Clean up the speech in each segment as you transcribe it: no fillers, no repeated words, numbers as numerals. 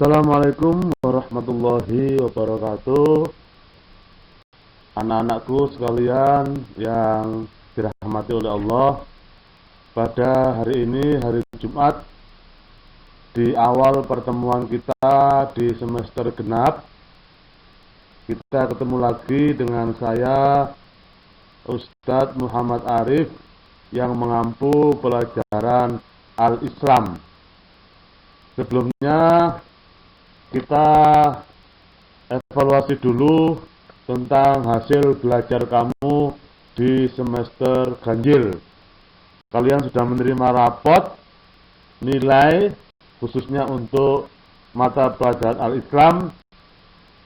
Assalamualaikum warahmatullahi wabarakatuh. Anak-anakku sekalian yang dirahmati oleh Allah, pada hari ini, hari Jumat, di awal pertemuan kita di semester genap, kita ketemu lagi dengan saya, Ustadz Muhammad Arif, yang mengampu pelajaran Al-Islam. Sebelumnya kita evaluasi dulu tentang hasil belajar kamu di semester ganjil. Kalian sudah menerima rapot nilai khususnya untuk mata pelajaran Al-Islam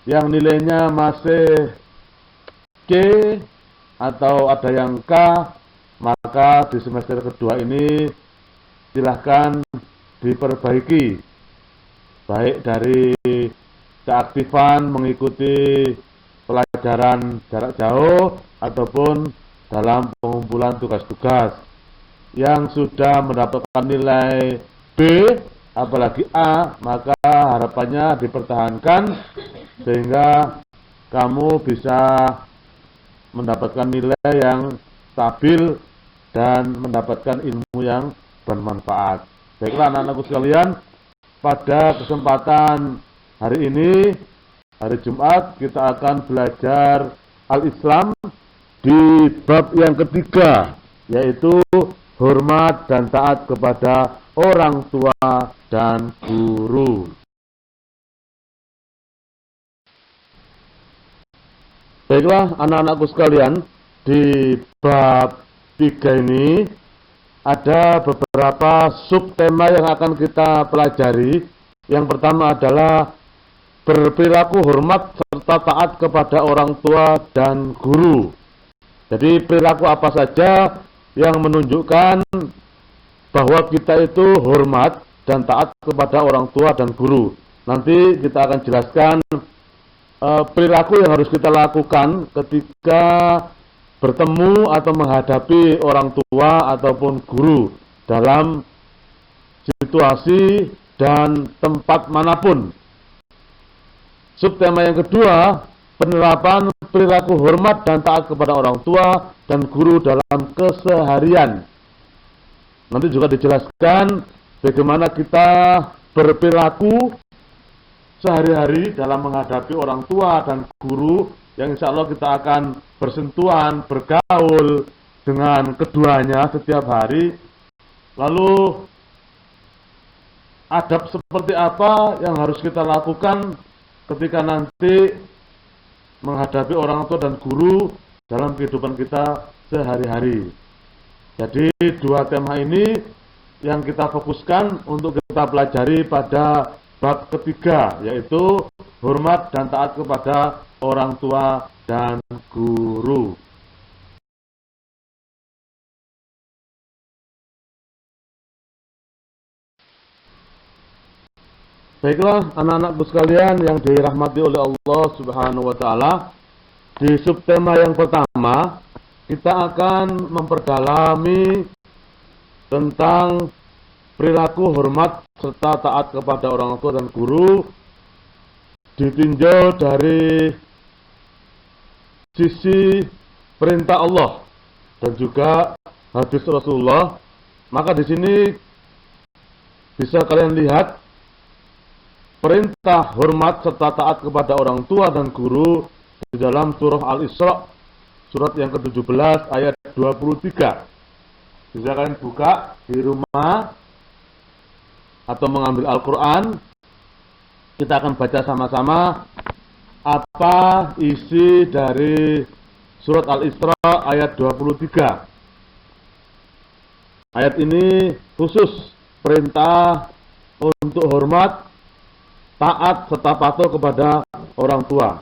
yang nilainya masih C atau ada yang K, maka di semester kedua ini silahkan diperbaiki, baik dari keaktifan mengikuti pelajaran jarak jauh ataupun dalam pengumpulan tugas-tugas. Yang sudah mendapatkan nilai B apalagi A, maka harapannya dipertahankan sehingga kamu bisa mendapatkan nilai yang stabil dan mendapatkan ilmu yang bermanfaat. Baiklah anak-anakku sekalian, pada kesempatan hari ini, hari Jumat, kita akan belajar Al-Islam di bab yang ketiga, yaitu hormat dan taat kepada orang tua dan guru. Baiklah anak-anakku sekalian, di bab 3 ini ada beberapa subtema yang akan kita pelajari. Yang pertama adalah berperilaku hormat serta taat kepada orang tua dan guru. Jadi perilaku apa saja yang menunjukkan bahwa kita itu hormat dan taat kepada orang tua dan guru. Nanti kita akan jelaskan perilaku yang harus kita lakukan ketika bertemu atau menghadapi orang tua ataupun guru dalam situasi dan tempat manapun. Subtema yang kedua, penerapan perilaku hormat dan taat kepada orang tua dan guru dalam keseharian. Nanti juga dijelaskan bagaimana kita berperilaku sehari-hari dalam menghadapi orang tua dan guru, yang insya Allah kita akan bersentuhan, bergaul dengan keduanya setiap hari. Lalu adab seperti apa yang harus kita lakukan ketika nanti menghadapi orang tua dan guru dalam kehidupan kita sehari-hari. Jadi dua tema ini yang kita fokuskan untuk kita pelajari pada bab ketiga, yaitu hormat dan taat kepada orang tua dan guru. Baiklah anak-anakku sekalian yang dirahmati oleh Allah Subhanahu wa taala, di subtema yang pertama kita akan memperdalami tentang perilaku hormat serta taat kepada orang tua dan guru ditinjau dari sisi perintah Allah dan juga hadis Rasulullah. Maka di sini bisa kalian lihat perintah hormat serta taat kepada orang tua dan guru di dalam surah Al-Isra, surat yang ke-17 ayat 23. Bisa kalian buka di rumah atau mengambil Al-Quran. Kita akan baca sama-sama apa isi dari surat Al-Isra ayat 23. Ayat ini khusus perintah untuk hormat, taat, serta patuh kepada orang tua.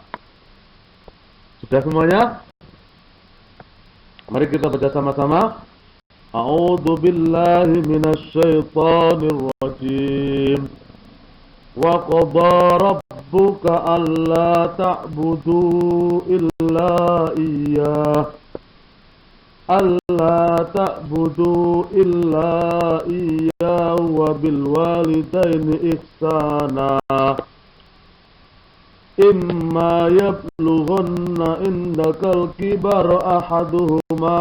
Sudah semuanya? Mari kita baca sama-sama. A'udzu billahi minasy syaithanir rajim. Wa qadha rabbuka alla ta'budu illa iyyah. alla ta'budu illa iyyahu wa bil walidaini ihsana. Imma yablughanna indakal kibar ahaduhuma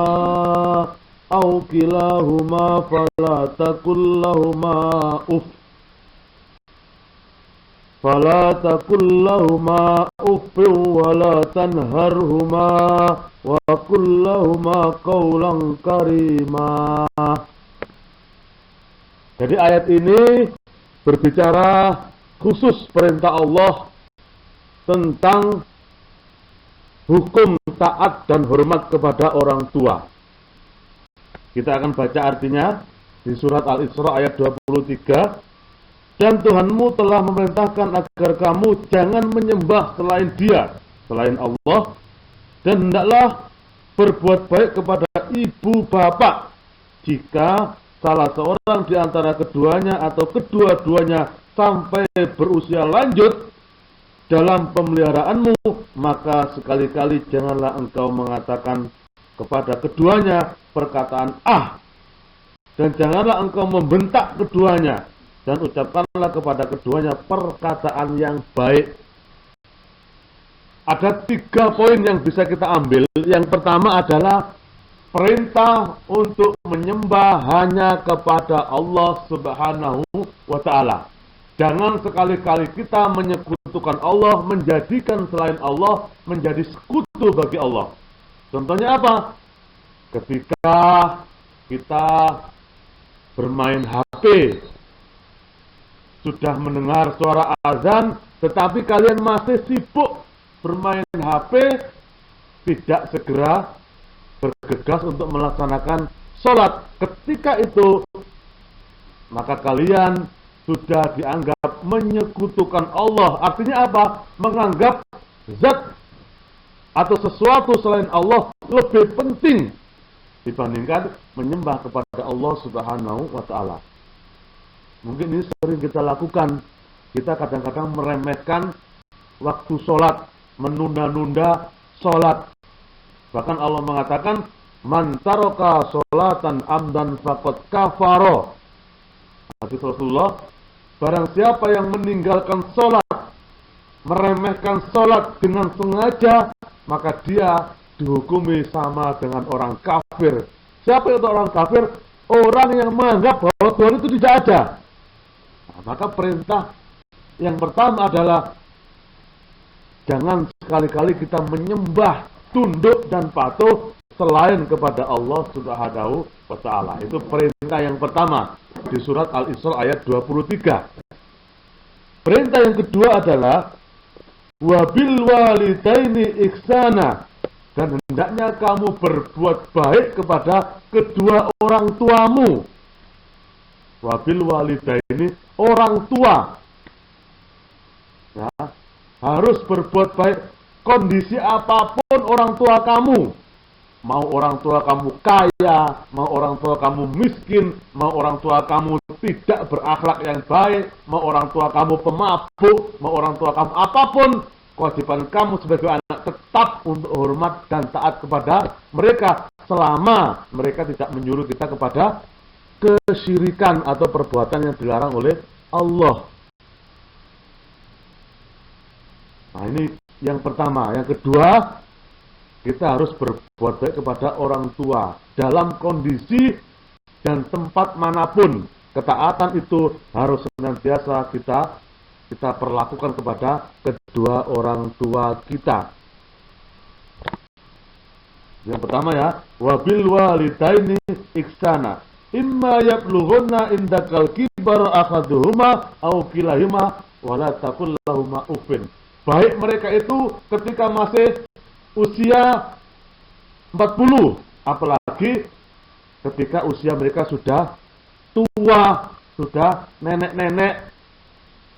aw kilahuma fala taqul lahuma uffin wala tanharhuma wa qul lahuma qawlan karima. Jadi ayat ini berbicara khusus perintah Allah tentang hukum taat dan hormat kepada orang tua. Kita akan baca artinya di surat Al-Isra ayat 23. Dan Tuhanmu telah memerintahkan agar kamu jangan menyembah selain Dia, selain Allah, dan hendaklah berbuat baik kepada ibu bapak jika salah seorang di antara keduanya atau kedua-duanya sampai berusia lanjut dalam pemeliharaanmu, maka sekali-kali janganlah engkau mengatakan kepada keduanya perkataan ah, dan janganlah engkau membentak keduanya, dan ucapkanlah kepada keduanya perkataan yang baik. Ada 3 poin yang bisa kita ambil. Yang pertama adalah perintah untuk menyembah hanya kepada Allah Subhanahu wa Ta'ala. Jangan sekali-kali kita menyekutukan Allah, menjadikan selain Allah menjadi sekutu bagi Allah. Contohnya apa? Ketika kita bermain HP, sudah mendengar suara azan, tetapi kalian masih sibuk bermain HP, tidak segera bergegas untuk melaksanakan sholat. Ketika itu, maka kalian sudah dianggap menyekutukan Allah. Artinya apa? Menganggap zat atau sesuatu selain Allah lebih penting dibandingkan menyembah kepada Allah Subhanahu wa Ta'ala. Mungkin ini sering kita lakukan. Kita kadang-kadang meremehkan waktu sholat, menunda-nunda sholat. Bahkan Allah mengatakan, man taraka sholatan amdan faqad kafaro. Hadis Rasulullah, barang siapa yang meninggalkan sholat, meremehkan sholat dengan sengaja, maka dia dihukumi sama dengan orang kafir. Siapa itu orang kafir? Orang yang menganggap bahwa Tuhan itu tidak ada. Nah, maka perintah yang pertama adalah jangan sekali-kali kita menyembah, tunduk dan patuh selain kepada Allah Subhanahu wa Ta'ala. Itu perintah yang pertama di surat Al-Isra ayat 23. Perintah yang kedua adalah wabil walidaini ihsana, dan hendaknya kamu berbuat baik kepada kedua orang tuamu. Wabil walidaini, orang tua. Ya, harus berbuat baik kondisi apapun orang tua kamu. Mau orang tua kamu kaya, mau orang tua kamu miskin, mau orang tua kamu tidak berakhlak yang baik, mau orang tua kamu pemabuk, mau orang tua kamu apapun, kewajiban kamu sebagai anak tetap untuk hormat dan taat kepada mereka selama mereka tidak menyuruh kita kepada kesyirikan atau perbuatan yang dilarang oleh Allah. Nah, ini yang pertama. Yang kedua, kita harus berbuat baik kepada orang tua dalam kondisi dan tempat manapun. Ketaatan itu harus senantiasa kita perlakukan kepada kedua orang tua kita. Yang pertama ya, wabil walidaini ihsana. Imma yablughanna indakal kibar ahaduhuma aw kilahuma wala taqul lahumā uffin. Baik mereka itu ketika masih usia 40, apalagi ketika usia mereka sudah tua, sudah nenek-nenek,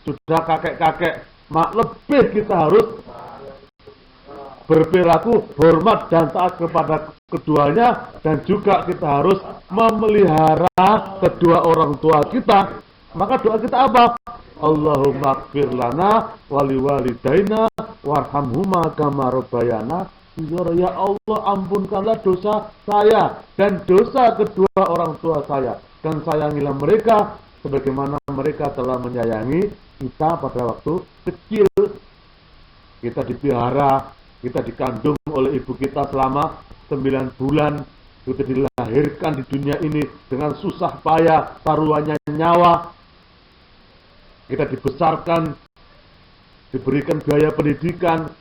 sudah kakek-kakek. Lebih kita harus berperilaku hormat dan taat kepada keduanya, dan juga kita harus memelihara kedua orang tua kita. Maka doa kita apa? Allahumma ighfir lana wali walidaina warhamhuma kama rabbayana Ya Allah, ampunkanlah dosa saya dan dosa kedua orang tua saya, dan sayangilah mereka sebagaimana mereka telah menyayangi kita pada waktu kecil. Kita dipelihara, kita dikandung oleh ibu kita selama 9 bulan, kita dilahirkan di dunia ini dengan susah payah, taruhannya nyawa. Kita dibesarkan, diberikan biaya pendidikan,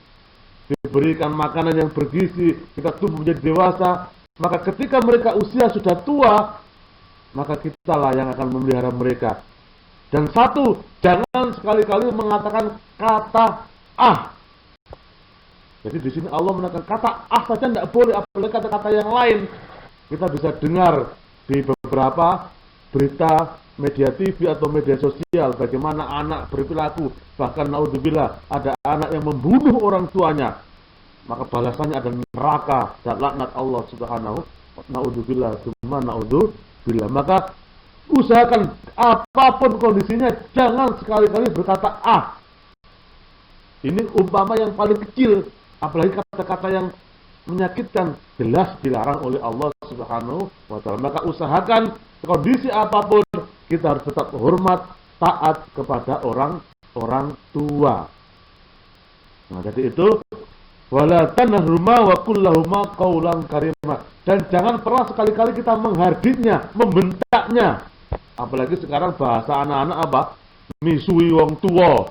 diberikan makanan yang bergizi, kita tumbuh menjadi dewasa. Maka ketika mereka usia sudah tua, maka kitalah yang akan memelihara mereka. Dan satu, jangan sekali-kali mengatakan kata ah. Jadi di sini Allah menekan kata ah saja tidak boleh, apalagi kata-kata yang lain. Kita bisa dengar di beberapa berita media TV atau media sosial bagaimana anak berperilaku, bahkan naudzubillah ada anak yang membunuh orang tuanya, maka balasannya ada neraka dan laknat Allah Subhanahu wa naudzubillah summa naudzubillah. Maka usahakan apapun kondisinya jangan sekali-kali berkata ah. Ini umpama yang paling kecil, apalagi kata-kata yang menyakitkan, jelas dilarang oleh Allah Subhanahu wa ta'ala. Maka usahakan kondisi apapun kita harus tetap hormat, taat kepada orang tua. Nah, jadi itu wala tanharuma wa kullahuma qaulan karimah. Dan jangan pernah sekali-kali kita mengharditnya, membentaknya. Apalagi sekarang bahasa anak-anak apa? Misui wong tua.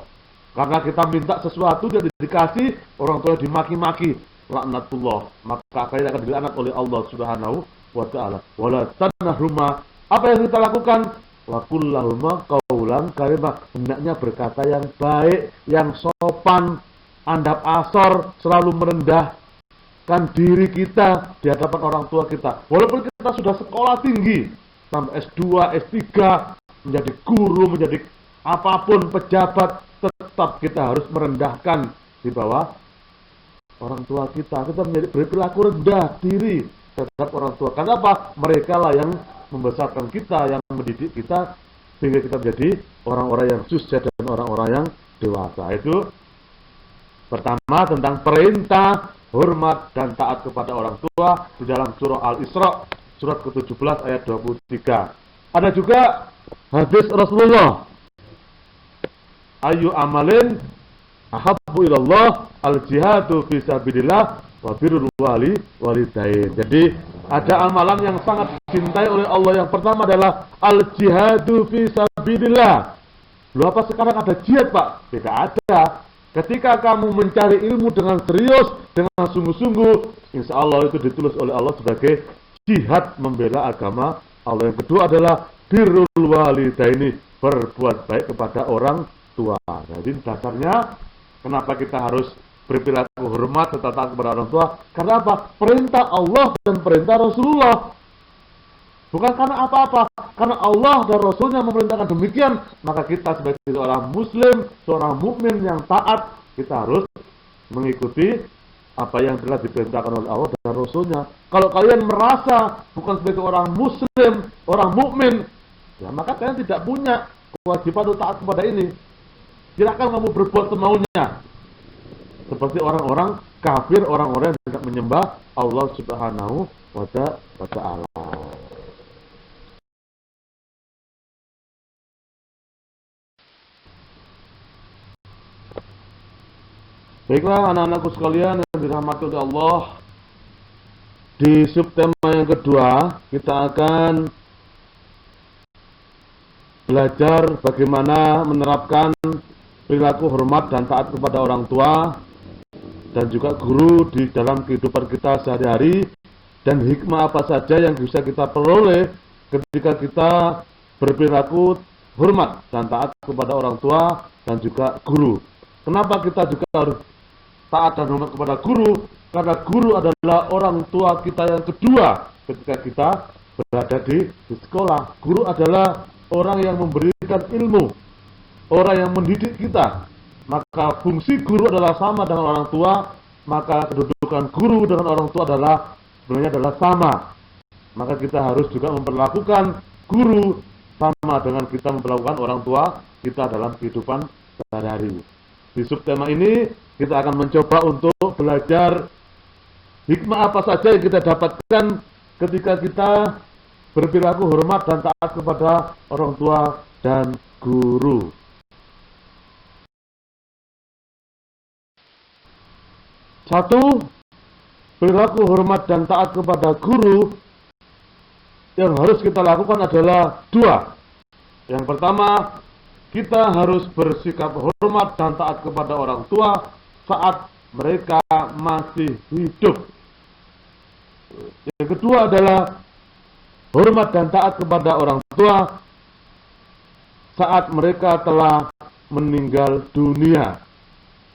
Karena kita minta sesuatu dia dikasih, orang tua dimaki-maki, laknatullah, maka akhirnya akan dilaknat oleh Allah Subhanahu wa ta'ala. Wala tanharuma, apa yang kita lakukan? Wa kullahuma qaulan karimah, hendaknya berkata yang baik, yang sopan, andap asor, selalu merendahkan diri kita di hadapan orang tua kita. Walaupun kita sudah sekolah tinggi, sampai S2, S3, menjadi guru, menjadi apapun pejabat, tetap kita harus merendahkan di bawah orang tua kita. Kita menjadi berperilaku rendah diri terhadap orang tua. Karena apa? Mereka lah yang membesarkan kita, yang mendidik kita, sehingga kita menjadi orang-orang yang sukses dan orang-orang yang dewasa. Itu pertama tentang perintah, hormat, dan taat kepada orang tua di dalam surah Al-Isra, surat ke-17 ayat 23. Ada juga hadis Rasulullah, ayu amalin ahabbu ilallah al-jihadu fi sabilillah wa birrul walidain. Jadi ada amalan yang sangat dicintai oleh Allah. Yang pertama adalah al-jihadu fi sabilillah. Loh, apa sekarang ada jihad, Pak? Tidak ada. Ketika kamu mencari ilmu dengan serius, dengan sungguh-sungguh, insya Allah itu ditulis oleh Allah sebagai jihad membela agama Allah. Yang kedua adalah birrul walidaini, berbuat baik kepada orang tua. Jadi dasarnya kenapa kita harus berperilaku hormat dan taat kepada orang tua? Karena apa? Perintah Allah dan perintah Rasulullah. Bukan karena apa-apa, karena Allah dan Rasulnya memerintahkan demikian, maka kita sebagai seorang muslim, seorang mukmin yang taat, kita harus mengikuti apa yang telah diperintahkan oleh Allah dan Rasulnya. Kalau kalian merasa bukan sebagai orang muslim, orang mukmin, ya maka kalian tidak punya kewajiban untuk taat kepada ini. Silakan kamu berbuat semaunya, seperti orang-orang kafir, orang-orang yang tidak menyembah Allah Subhanahu wa ta'ala. Baiklah anak-anakku sekalian yang dirahmati oleh Allah, di subtema yang kedua kita akan belajar bagaimana menerapkan perilaku hormat dan taat kepada orang tua dan juga guru di dalam kehidupan kita sehari-hari, dan hikmah apa saja yang bisa kita peroleh ketika kita berperilaku hormat dan taat kepada orang tua dan juga guru. Kenapa kita juga harus taat dan hormat kepada guru? Karena guru adalah orang tua kita yang kedua ketika kita berada di sekolah. Guru adalah orang yang memberikan ilmu, orang yang mendidik kita. Maka fungsi guru adalah sama dengan orang tua, maka kedudukan guru dengan orang tua adalah sebenarnya adalah sama. Maka kita harus juga memperlakukan guru sama dengan kita memperlakukan orang tua kita dalam kehidupan sehari-hari. Di subtema ini kita akan mencoba untuk belajar Hikmah apa saja yang kita dapatkan ketika kita berperilaku hormat dan taat kepada orang tua dan guru? Satu, perilaku hormat dan taat kepada guru yang harus kita lakukan adalah dua. Yang pertama, kita harus bersikap hormat dan taat kepada orang tua saat mereka masih hidup. Yang kedua adalah hormat dan taat kepada orang tua saat mereka telah meninggal dunia.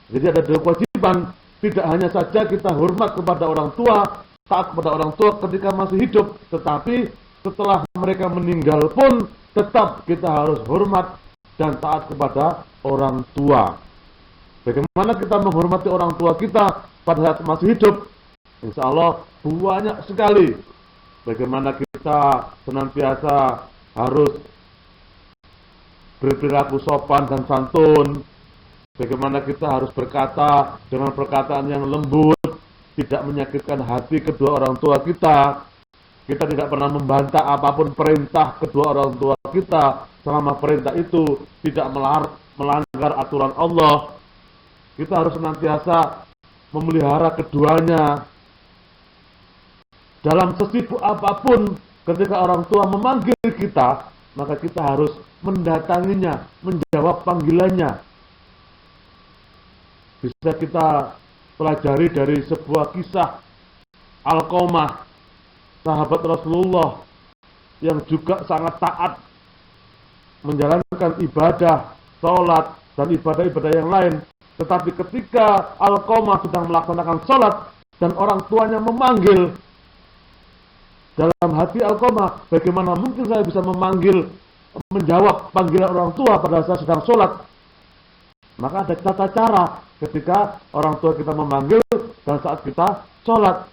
Jadi ada dua kewajiban. Tidak hanya saja kita hormat kepada orang tua, taat kepada orang tua ketika masih hidup, tetapi setelah mereka meninggal pun tetap kita harus hormat dan taat kepada orang tua. Bagaimana kita menghormati orang tua kita pada saat masih hidup? Insya Allah banyak sekali. Bagaimana kita senantiasa harus berperilaku sopan dan santun. Bagaimana kita harus berkata dengan perkataan yang lembut, tidak menyakitkan hati kedua orang tua kita. Kita tidak pernah membantah apapun perintah kedua orang tua kita, selama perintah itu tidak melanggar aturan Allah. Kita harus senantiasa memelihara keduanya. Dalam sesibuk apapun, ketika orang tua memanggil kita, maka kita harus mendatanginya, menjawab panggilannya. Bisa kita pelajari dari sebuah kisah Alqamah, sahabat Rasulullah yang juga sangat taat menjalankan ibadah, sholat, dan ibadah-ibadah yang lain. Tetapi ketika Alqamah sedang melaksanakan sholat dan orang tuanya memanggil, dalam hati Alqamah, bagaimana mungkin saya bisa menjawab panggilan orang tua pada saat sedang sholat? Maka ada tata cara ketika orang tua kita memanggil dan saat kita sholat.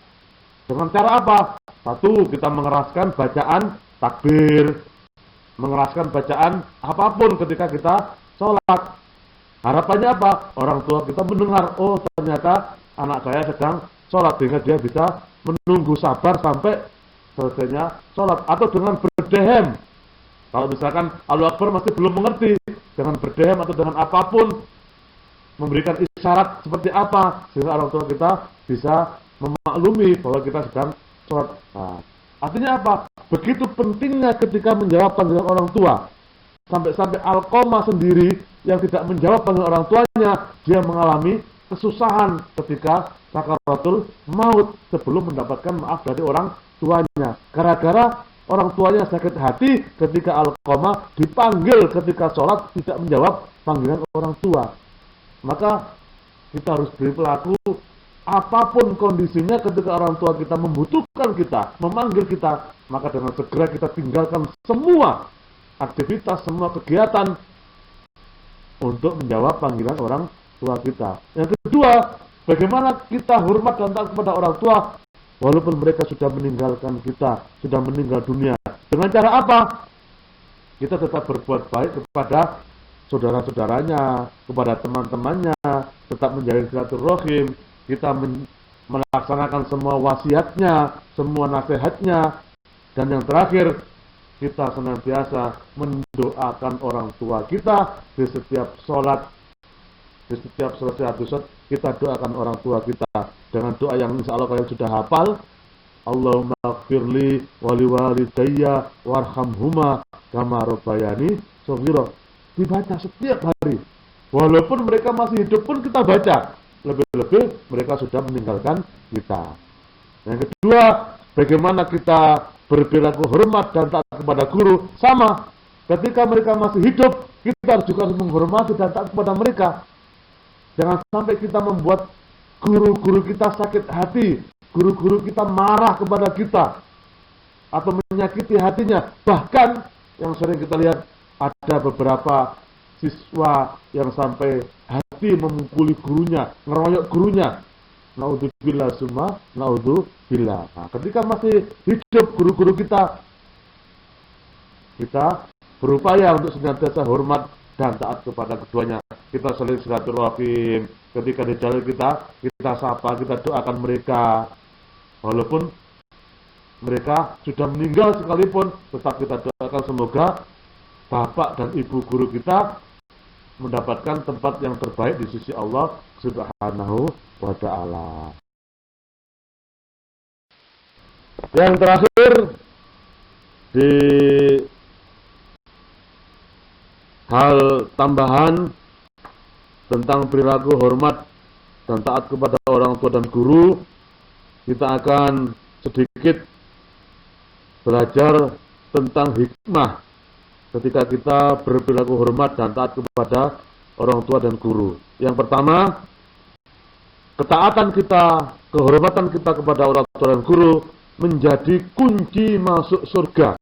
Dengan cara apa? Satu, kita mengeraskan bacaan takbir, mengeraskan bacaan apapun ketika kita sholat. Harapannya apa? Orang tua kita mendengar, oh ternyata anak saya sedang sholat, sehingga dia bisa menunggu sabar sampai selesainya sholat. Atau dengan berdehem. Kalau misalkan Allahu Akbar masih belum mengerti, dengan berdehem atau dengan apapun, memberikan isyarat seperti apa sehingga orang tua kita bisa memaklumi bahwa kita sedang sholat. Nah, artinya apa? Begitu pentingnya ketika menjawab panggilan orang tua. Sampai-sampai Alqamah sendiri yang tidak menjawab panggilan orang tuanya, dia mengalami kesusahan ketika sakaratul maut sebelum mendapatkan maaf dari orang tuanya. Gara-gara orang tuanya sakit hati ketika Alqamah dipanggil ketika sholat tidak menjawab panggilan orang tua. Maka kita harus berperilaku apapun kondisinya ketika orang tua kita membutuhkan kita, memanggil kita, maka dengan segera kita tinggalkan semua aktivitas, semua kegiatan untuk menjawab panggilan orang tua kita. Yang kedua, bagaimana kita hormat dan taat kepada orang tua walaupun mereka sudah meninggalkan kita, sudah meninggal dunia. Dengan cara apa? Kita tetap berbuat baik kepada saudara-saudaranya, kepada teman-temannya, tetap menjalin silaturahim, kita melaksanakan semua wasiatnya, semua nasihatnya, dan yang terakhir, kita senantiasa mendoakan orang tua kita di setiap sholat, di setiap selesai habis sholat, kita doakan orang tua kita dengan doa yang insya Allah kalian sudah hafal. Allahumma gfirli wali walidayya warhamhuma kama rabbayani shaghira. Dibaca setiap hari. Walaupun mereka masih hidup pun kita baca. Lebih-lebih mereka sudah meninggalkan kita. Yang kedua, bagaimana kita berperilaku hormat dan taat kepada guru. Sama, ketika mereka masih hidup, kita juga harus menghormati dan taat kepada mereka. Jangan sampai kita membuat guru-guru kita sakit hati, guru-guru kita marah kepada kita, atau menyakiti hatinya. Bahkan, yang sering kita lihat, ada beberapa siswa yang sampai hati memukuli gurunya, ngeroyok gurunya. Naudzubillah summa naudzubillah. Nah, ketika masih hidup guru-guru kita berupaya untuk senantiasa hormat dan taat kepada keduanya. Kita saling silaturahim. Ketika di jalan kita sapa, kita doakan mereka. Walaupun mereka sudah meninggal sekalipun, tetap kita doakan semoga bapak dan ibu guru kita mendapatkan tempat yang terbaik di sisi Allah Subhanahu wa ta'ala. Yang terakhir, di hal tambahan tentang perilaku hormat dan taat kepada orang tua dan guru, kita akan sedikit belajar tentang hikmah ketika kita berperilaku hormat dan taat kepada orang tua dan guru. Yang pertama, ketaatan kita, kehormatan kita kepada orang tua dan guru menjadi kunci masuk surga.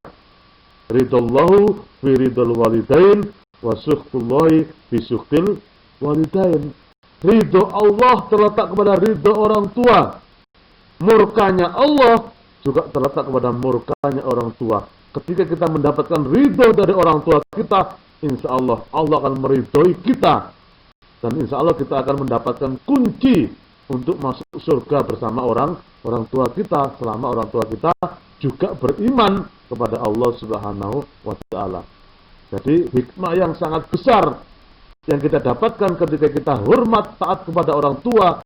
Ridallahu fi ridal walidain wa sukhtullahi fi sukhtil walidain. Ridho Allah terletak kepada ridho orang tua. Murkanya Allah juga terletak kepada murkanya orang tua. Ketika kita mendapatkan ridho dari orang tua kita, insya Allah akan meridhoi kita. Dan insya Allah kita akan mendapatkan kunci untuk masuk surga bersama orang tua kita, selama orang tua kita juga beriman kepada Allah Subhanahu wa ta'ala. Jadi hikmah yang sangat besar yang kita dapatkan ketika kita hormat taat kepada orang tua,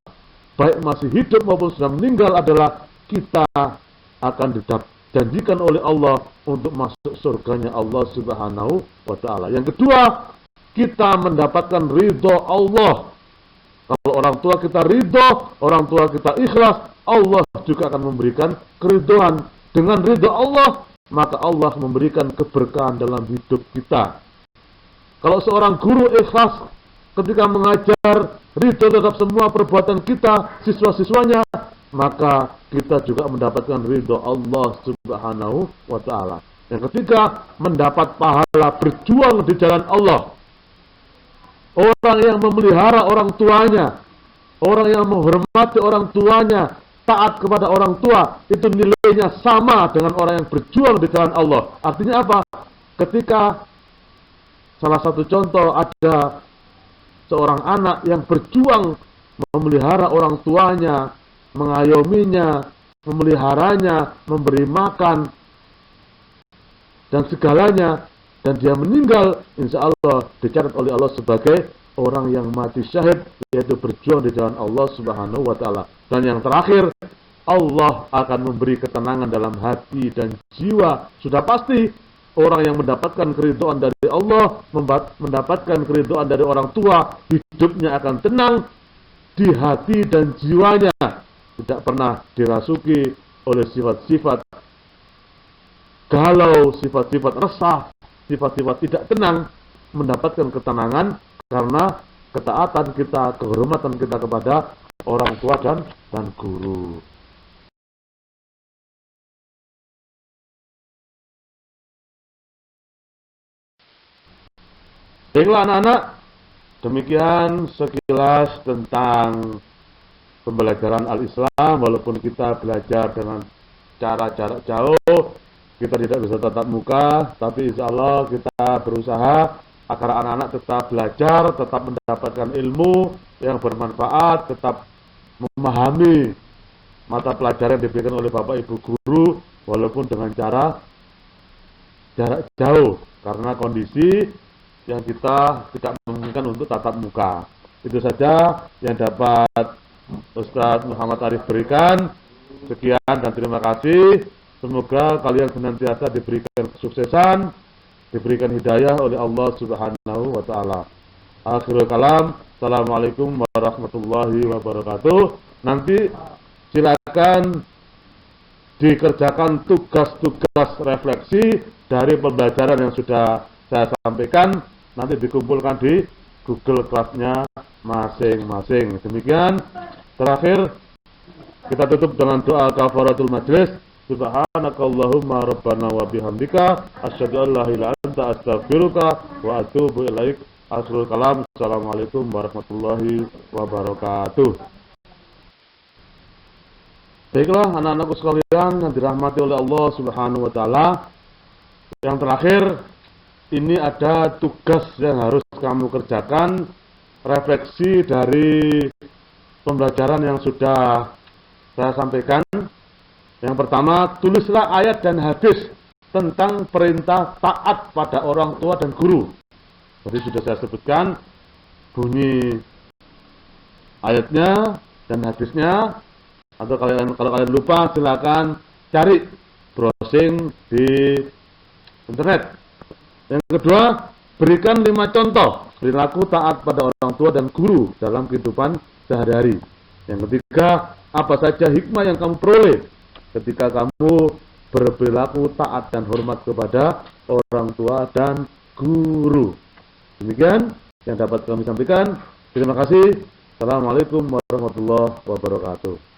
baik masih hidup maupun sudah meninggal, adalah kita akan dijanjikan oleh Allah untuk masuk surganya Allah Subhanahu wa ta'ala. Yang kedua, kita mendapatkan ridho Allah. Kalau orang tua kita ridho, orang tua kita ikhlas, Allah juga akan memberikan keridhoan. Dengan ridho Allah, maka Allah memberikan keberkahan dalam hidup kita. Kalau seorang guru ikhlas ketika mengajar, ridho terhadap semua perbuatan kita, siswa-siswanya, maka kita juga mendapatkan ridho Allah Subhanahu wa ta'ala. Yang ketiga, mendapat pahala berjuang di jalan Allah. Orang yang memelihara orang tuanya, orang yang menghormati orang tuanya, taat kepada orang tua, itu nilainya sama dengan orang yang berjuang di jalan Allah. Artinya apa? Ketika salah satu contoh, ada seorang anak yang berjuang memelihara orang tuanya, mengayominya, memeliharanya, memberi makan, dan segalanya, dan dia meninggal, insya Allah dicatat oleh Allah sebagai orang yang mati syahid, yaitu berjuang di jalan Allah Subhanahu wa ta'ala. Dan yang terakhir, Allah akan memberi ketenangan dalam hati dan jiwa. Sudah pasti orang yang mendapatkan keridhaan dari Allah, mendapatkan keridhaan dari orang tua, hidupnya akan tenang di hati dan jiwanya, tidak pernah dirasuki oleh sifat-sifat galau, sifat-sifat resah, sifat-sifat tidak tenang, mendapatkan ketenangan karena ketaatan kita, kehormatan kita kepada orang tua dan guru. Baiklah anak-anak, demikian sekilas tentang pembelajaran Al-Islam. Walaupun kita belajar dengan cara jarak jauh, kita tidak bisa tatap muka, tapi insya Allah kita berusaha agar anak-anak tetap belajar, tetap mendapatkan ilmu yang bermanfaat, tetap memahami mata pelajaran yang diberikan oleh Bapak Ibu Guru, walaupun dengan cara jarak jauh, karena kondisi yang kita tidak memungkinkan untuk tatap muka. Itu saja yang dapat Ustadz Muhammad Arif berikan. Sekian dan terima kasih. Semoga kalian senantiasa diberikan kesuksesan, diberikan hidayah oleh Allah Subhanahu wa ta'ala. Akhirul kalam. Assalamualaikum warahmatullahi wabarakatuh. Nanti silakan dikerjakan tugas-tugas refleksi dari pembelajaran yang sudah saya sampaikan. Nanti dikumpulkan di Google Class-nya masing-masing. Demikian. Terakhir, kita tutup dengan doa kafaratul majlis. Subhanakallahumma rabbana wa bihamdika asyhadu an la ilaha illa anta astaghfiruka wa atubu ilaik. Akhirul kalam. Assalamualaikum warahmatullahi wabarakatuh. Baiklah anak-anakku sekalian yang dirahmati oleh Allah Subhanahu wa ta'ala. Yang terakhir, ini ada tugas yang harus kamu kerjakan, refleksi dari pembelajaran yang sudah saya sampaikan. Yang pertama, tulislah ayat dan hadis tentang perintah taat pada orang tua dan guru. Jadi sudah saya sebutkan bunyi ayatnya dan hadisnya. Atau kalau kalian lupa, silakan cari browsing di internet. Yang kedua, berikan 5 contoh perilaku taat pada orang tua dan guru dalam kehidupan sehari-hari. Yang ketiga, apa saja hikmah yang kamu peroleh ketika kamu berperilaku taat dan hormat kepada orang tua dan guru. Demikian yang dapat kami sampaikan. Terima kasih. Assalamualaikum warahmatullahi wabarakatuh.